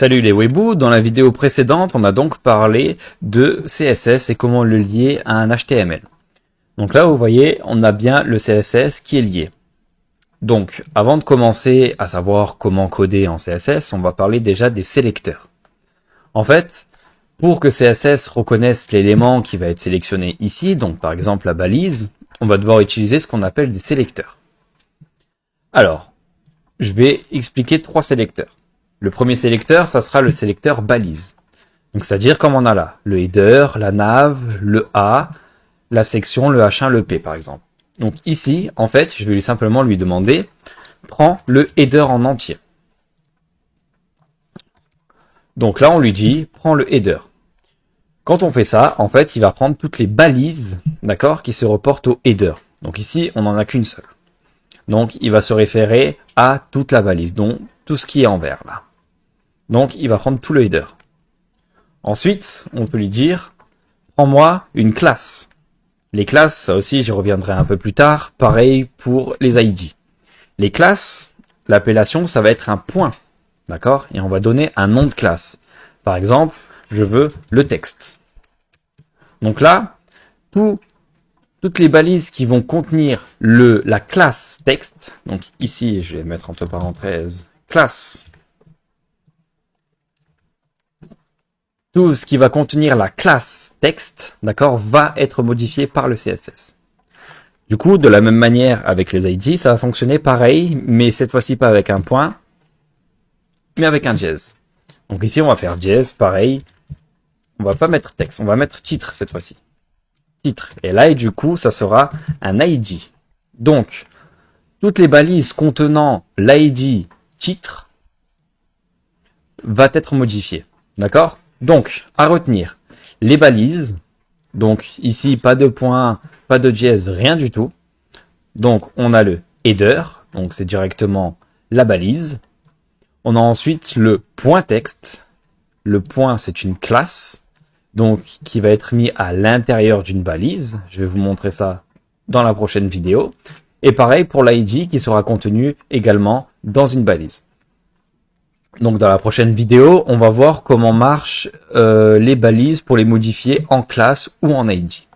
Salut les Weeboo, dans la vidéo précédente, on a donc parlé de CSS et comment le lier à un HTML. Donc là, vous voyez, on a bien le CSS qui est lié. Donc, avant de commencer à savoir comment coder en CSS, on va parler déjà des sélecteurs. En fait, pour que CSS reconnaisse l'élément qui va être sélectionné ici, donc par exemple la balise, on va devoir utiliser ce qu'on appelle des sélecteurs. Alors, je vais expliquer trois sélecteurs. Le premier sélecteur, ça sera le sélecteur balise. Donc, c'est-à-dire comme on a là, le header, la nav, le A, la section, le H1, le P, par exemple. Donc ici, en fait, je vais simplement lui demander, prends le header en entier. Donc là, on lui dit, prends le header. Quand on fait ça, en fait, il va prendre toutes les balises, d'accord, qui se reportent au header. Donc ici, on n'en a qu'une seule. Donc, il va se référer à toute la balise, donc tout ce qui est en vert, là. Donc, il va prendre tout le header. Ensuite, on peut lui dire, prends-moi une classe. Les classes, ça aussi, j'y reviendrai un peu plus tard. Pareil pour les ID. Les classes, l'appellation, ça va être un point. D'accord? Et on va donner un nom de classe. Par exemple, je veux le texte. Donc là, toutes les balises qui vont contenir la classe texte, donc ici, je vais mettre entre parenthèses, classe. Tout ce qui va contenir la classe texte, d'accord, va être modifié par le CSS. Du coup, de la même manière avec les ID, ça va fonctionner pareil, mais cette fois-ci pas avec un point, mais avec un dièse. Donc ici, on va faire dièse, pareil. On va pas mettre texte, on va mettre titre cette fois-ci. Titre. Et là, et du coup, ça sera un ID. Donc, toutes les balises contenant l'ID titre va être modifiées. D'accord? Donc, à retenir, les balises, donc ici, pas de point, pas de dièse, rien du tout. Donc, on a le header, donc c'est directement la balise. On a ensuite le point texte. Le point, c'est une classe, donc qui va être mis à l'intérieur d'une balise. Je vais vous montrer ça dans la prochaine vidéo. Et pareil pour l'ID qui sera contenu également dans une balise. Donc dans la prochaine vidéo, on va voir comment marchent les balises pour les modifier en classe ou en ID.